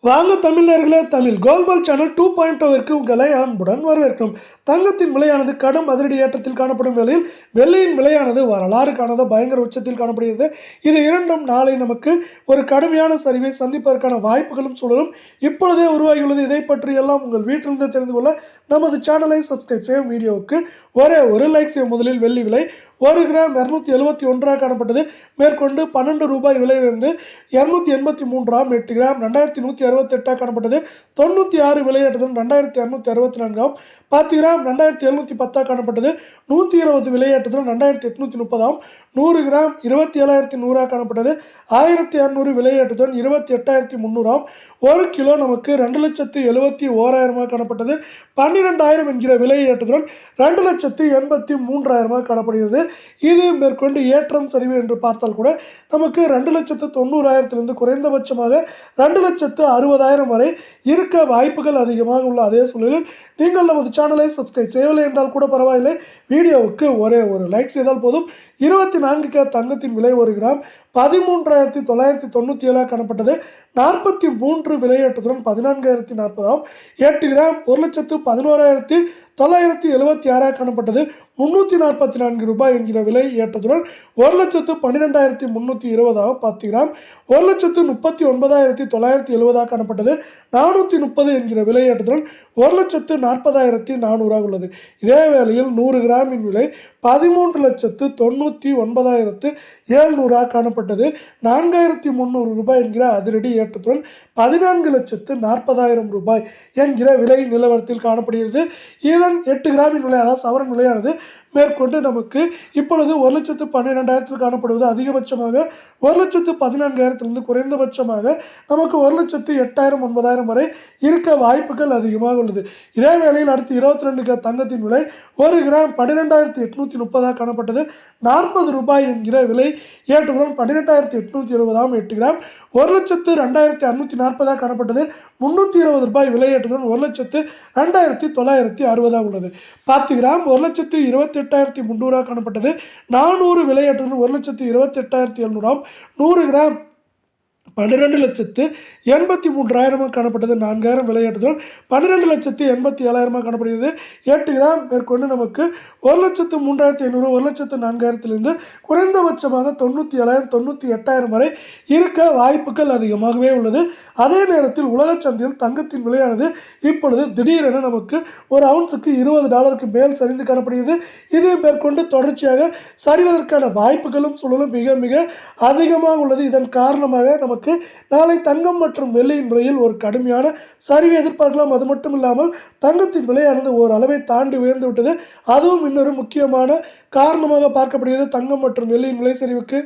வாங்க தமிழர்களே, தமிழ் கோல்பால் சேனல் 2.0விற்கு உங்களை அன்புடன் வரவேற்கிறோம். தங்கத்தின் விலையானது கடும் அதிரடி ஏற்றத்தில் காணப்படும் வேளையில் வெள்ளியின் விலையானது வரலாறு காணாத பயங்கர உச்சத்தில் காணப்படுகிறது. இது இரண்டும் நாளை நமக்கு ஒரு கடுமையான சரிவை சந்திப்பதற்கான வாய்ப்புகளும் சூழலும் இப்பொழுதே உருவாகியுள்ளது. இதை பற்றி எல்லாம் உங்கள் வீட்டிலிருந்து தெரிந்து கொள்ள நமது சேனலை சப்ஸ்கிரைப் செய்யும். வீடியோவுக்கு ஒரே ஒரு லைக் செய்யும். முதலில் வெள்ளி விலை 1 கிராம் 271 காணப்பட்டது. மேற்கொண்டு 12 ரூபாய் விலை உயர்ந்து 283 8 கிராம் 2168 காணப்பட்டது. 96 விலையேற்றத்துடன் 2264 10 கிராம் 2710 காணப்பட்டது. 120 விலையேற்றத்துடன் 2830 100 கிராம் 27100 காணப்பட்டது. 1200 விலையேற்றத்துடன் 28300 1 கிலோ நமக்கு 2,71,000 காணப்பட்டது. 12,000 என்கிற விலையேற்றத்துடன் 2,83,000 காணப்படுகிறது. இது மேற்கொண்டு ஏற்றம் சரிவு என்று பார்த்தால் கூட நமக்கு 2,90,000 குறைந்தபட்சமாக 2,60,000 வரை இருக்க வாய்ப்புகள் அதிகமாக உள்ள அதே சூழலில் நீங்கள் நமது சேனலை சப்ஸ்கிரைப் செய்யவில்லை என்றால் கூட பரவாயில்லை, வீடியோவுக்கு ஒரே ஒரு லைக் செய்தால் போதும். 24 கேரட் தங்கத்தின் விலை 1 கிராம் 13,997 காணப்பட்டது. 43 விலையேற்றத்துடன் 14,040 8 கிராம் 1,11,976 காணப்பட்டது. 344 ரூபாய் என்கிற விலை ஏற்றத்துடன் 1,12,320 10 கிராம் 1,39,970 காணப்பட்டது. 430 என்கிற விலை ஏற்றத்துடன் 1,40,400 உள்ளது. இதே வேளையில் 100 கிராமின் விலை 13,99,700 காணப்பட்டது. 4,300 ரூபாய் என்கிற அதிரடி ஏற்றத்துடன் 14,40,000 ரூபாய் என்கிற விலை நிலவரத்தில் காணப்படுகிறது. இதன் 8 கிராமின் விலை, அதாவது சவரன் விலையானது மேற்கொண்டு நமக்கு இப்பொழுது 1,12,000 காணப்படுவது அதிகபட்சமாக 1,14,000 குறைந்தபட்சமாக நமக்கு 1,08,000 9,000 வரை இருக்க வாய்ப்புகள் அதிகமாக உள்ளது. இதே வேளையில் அடுத்து 22 தங்கத்தின் விலை 1 கிராம் 12,830 காணப்பட்டது. 40 ரூபாய் என்கிற விலை ஏற்றத்துடன் 18,870 8 கிராம் 1,02,640 காணப்பட்டது. 320 ரூபாய் விலை ஏற்றத்துடன் 1,02,960 உள்ளது. 10 கிராம் 1,28,300 காணப்பட்டது. 400 விலை ஏற்றத்துடன் 1,28,700 100 கிராம் 12,83,000 காணப்பட்டது. 4,000 விலையேற்றத்துடன் 12,87,000 காணப்படுகிறது. 8 கிராம் மேற்கொண்டு நமக்கு 1,03,500 1,04,000 குறைந்தபட்சமாக 97,000 98,000 வரை இருக்க வாய்ப்புகள் அதிகமாகவே உள்ளது. அதே நேரத்தில் உலக சந்தையில் தங்கத்தின் விலையானது இப்பொழுது திடீரென நமக்கு ஒரு அவுன்ஸுக்கு $20 மேல் சரிந்து காணப்படுகிறது. இது மேற்கொண்டு தொடர்ச்சியாக சரிவதற்கான வாய்ப்புகளும் சூழலும் மிக மிக அதிகமாக உள்ளது. இதன் காரணமாக நமக்கு நாளை தங்கம் மற்றும் வெள்ளியின் விலையில் ஒரு கடுமையான சரிவை எதிர்பார்க்கலாம். அது மட்டும் இல்லாமல் தங்கத்தின் விலையானது ஒரு அளவை தாண்டி உயர்ந்து விட்டது. அதுவும் இன்னொரு முக்கியமான காரணமாக பார்க்கப்படுகிறது தங்கம் மற்றும் வெள்ளியின் விலை சரிவுக்கு.